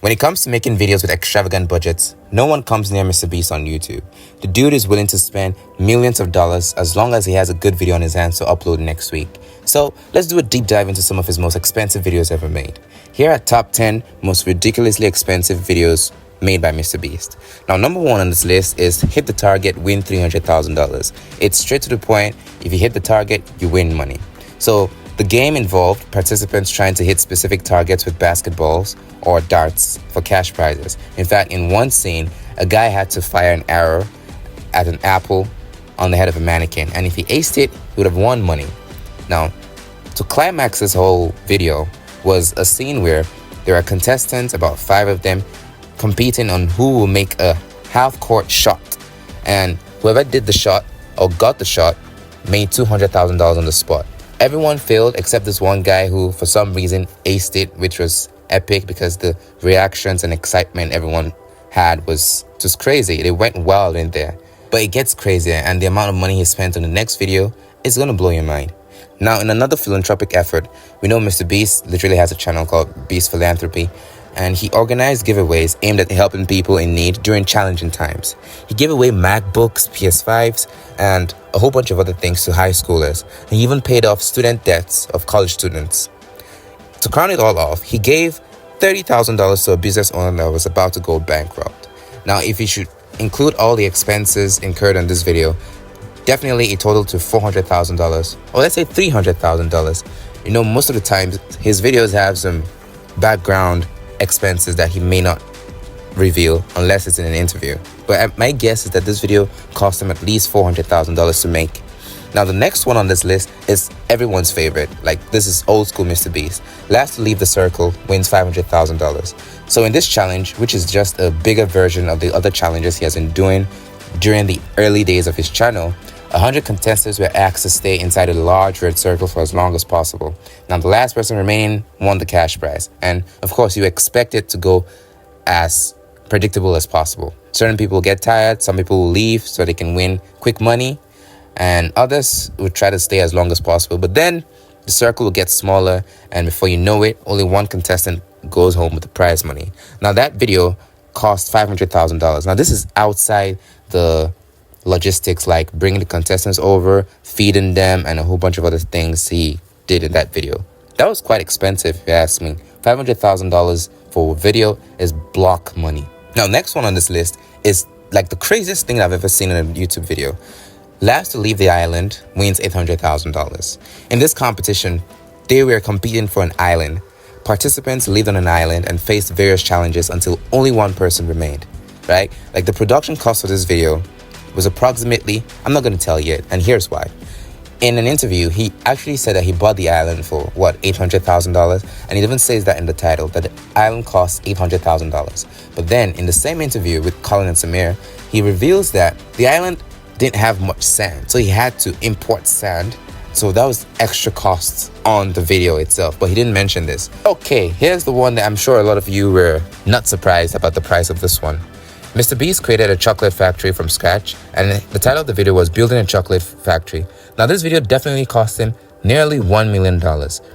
When it comes to making videos with extravagant budgets, no one comes near MrBeast on YouTube. The dude is willing to spend millions of dollars as long as he has a good video on his hands to upload next week. So let's do a deep dive into some of his most expensive videos ever made. Here are top 10 most ridiculously expensive videos made by MrBeast. Now, number 1 on this list is hit the target, win $300,000. It's straight to the point. If you hit the target, you win money. So the game involved participants trying to hit specific targets with basketballs or darts for cash prizes. In fact, in one scene, a guy had to fire an arrow at an apple on the head of a mannequin, and if he aced it, he would have won money. Now, to climax this whole video was a scene where there are contestants, about 5 of them, competing on who will make a half-court shot, and whoever did the shot or got the shot made $200,000 on the spot. Everyone failed except this one guy who, for some reason, aced it, which was epic because the reactions and excitement everyone had was just crazy. They went wild in there. But it gets crazier, and the amount of money he spent on the next video is going to blow your mind. Now, in another philanthropic effort, we know MrBeast literally has a channel called Beast Philanthropy, and he organized giveaways aimed at helping people in need during challenging times. He gave away MacBooks, PS5s, and a whole bunch of other things to high schoolers. He even paid off student debts of college students. To crown it all off, he gave $30,000 to a business owner that was about to go bankrupt. Now, if you should include all the expenses incurred on this video, definitely it totaled to $400,000, or let's say $300,000. You know, most of the time, his videos have some background expenses that he may not reveal unless it's in an interview. But my guess is that this video cost him at least $400,000 to make. Now, the next one on this list is everyone's favorite. Like, this is old school MrBeast. Last to leave the circle wins $500,000. So in this challenge, which is just a bigger version of the other challenges he has been doing during the early days of his channel, 100 contestants were asked to stay inside a large red circle for as long as possible. Now, the last person remaining won the cash prize. And of course, you expect it to go as predictable as possible. Certain people get tired, some people will leave so they can win quick money, and others would try to stay as long as possible. But then the circle will get smaller, and before you know it, only one contestant goes home with the prize money. Now, that video cost $500,000. Now, this is outside the logistics like bringing the contestants over, feeding them, and a whole bunch of other things he did in that video. That was quite expensive, if you ask me. $500,000 for a video is block money. Now, next one on this list is like the craziest thing I've ever seen in a YouTube video. Last to leave the island wins $800,000. In this competition, they were competing for an island. Participants lived on an island and faced various challenges until only one person remained, right? Like, the production cost for this video was approximately, I'm not going to tell yet, and here's why. In an interview, he actually said that he bought the island for, $800,000? And he even says that in the title, that the island costs $800,000. But then, in the same interview with Colin and Samir, he reveals that the island didn't have much sand, so he had to import sand. So that was extra costs on the video itself, but he didn't mention this. Okay, here's the one that I'm sure a lot of you were not surprised about the price of this one. MrBeast created a chocolate factory from scratch, and the title of the video was Building a Chocolate Factory. Now, this video definitely cost him nearly $1 million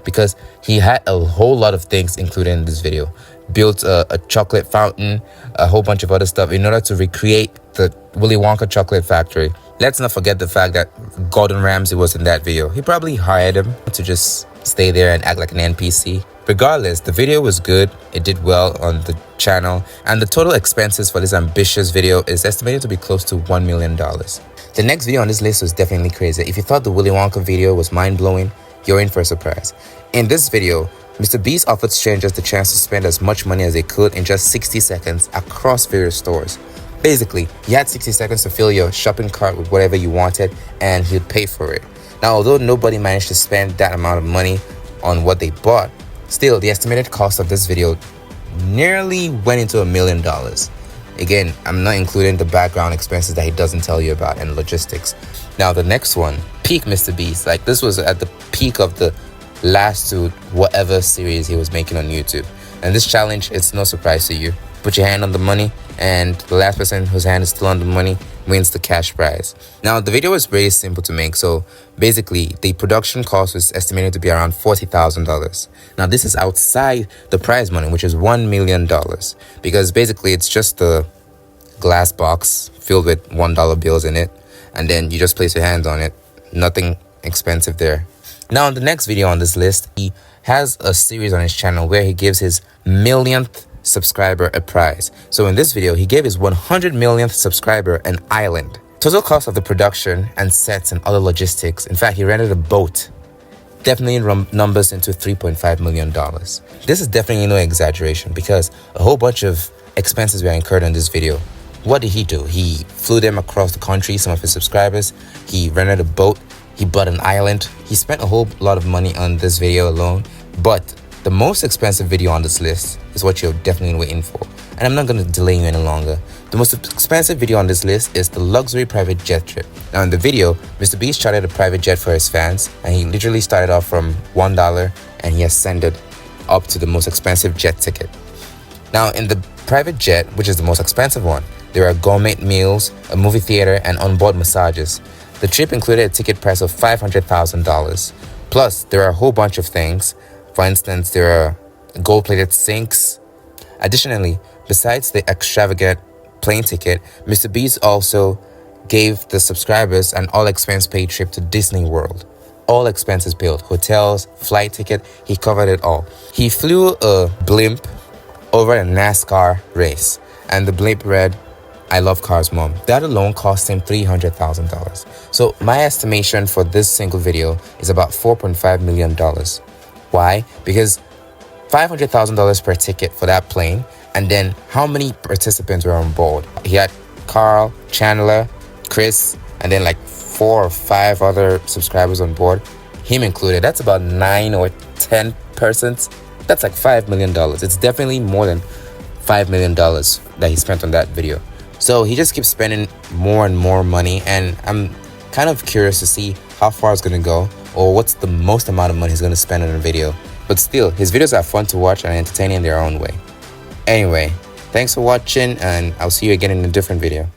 because he had a whole lot of things included in this video. Built a chocolate fountain, a whole bunch of other stuff in order to recreate the Willy Wonka chocolate factory. Let's not forget the fact that Gordon Ramsay was in that video. He probably hired him to just stay there and act like an NPC. Regardless, the video was good, it did well on the channel, and the total expenses for this ambitious video is estimated to be close to $1 million. The next video on this list was definitely crazy. If you thought the Willy Wonka video was mind-blowing, you're in for a surprise. In this video, MrBeast offered strangers the chance to spend as much money as they could in just 60 seconds across various stores. Basically, you had 60 seconds to fill your shopping cart with whatever you wanted, and he'd pay for it. Now, although nobody managed to spend that amount of money on what they bought, still, the estimated cost of this video nearly went into $1 million. Again, I'm not including the background expenses that he doesn't tell you about and logistics. Now, the next one, peak MrBeast. Like, this was at the peak of the last to whatever series he was making on YouTube. And this challenge, it's no surprise to you. put your hand on the money, and the last person whose hand is still on the money wins the cash prize. Now, the video was very simple to make, so basically the production cost was estimated to be around $40,000. Now, this is outside the prize money, which is $1 million, because basically it's just a glass box filled with $1 bills in it, and then you just place your hands on it. Nothing expensive there. Now, in the next video on this list, he has a series on his channel where he gives his millionth subscriber a prize. So in this video, he gave his 100 millionth subscriber an island. Total cost of the production and sets and other logistics, in fact, he rented a boat, definitely numbers into $3.5 million. This is definitely no exaggeration, because a whole bunch of expenses were incurred in this video. What did he do? He flew them across the country, some of his subscribers. He rented a boat. He bought an island. He spent a whole lot of money on this video alone. But the most expensive video on this list is what you're definitely waiting for. And I'm not going to delay you any longer. The most expensive video on this list is the luxury private jet trip. Now, in the video, MrBeast chartered a private jet for his fans, and he literally started off from $1 and he ascended up to the most expensive jet ticket. Now, in the private jet, which is the most expensive one, there are gourmet meals, a movie theater, and onboard massages. The trip included a ticket price of $500,000. Plus, there are a whole bunch of things. For instance, there are gold-plated sinks. Additionally, besides the extravagant plane ticket, MrBeast also gave the subscribers an all-expense-paid trip to Disney World. All expenses paid, hotels, flight ticket, he covered it all. He flew a blimp over a NASCAR race, and the blimp read, "I love cars, mom." That alone cost him $300,000. So my estimation for this single video is about $4.5 million. Why? Because $500,000 per ticket for that plane, and then how many participants were on board? He had Carl, Chandler, Chris, and then like 4 or 5 other subscribers on board, him included. That's about 9 or 10 persons. That's like $5 million. It's definitely more than $5 million that he spent on that video. So he just keeps spending more and more money, and I'm kind of curious to see how far it's going to go, or what's the most amount of money he's going to spend on a video. But still, his videos are fun to watch and entertaining in their own way. Anyway, thanks for watching, and I'll see you again in a different video.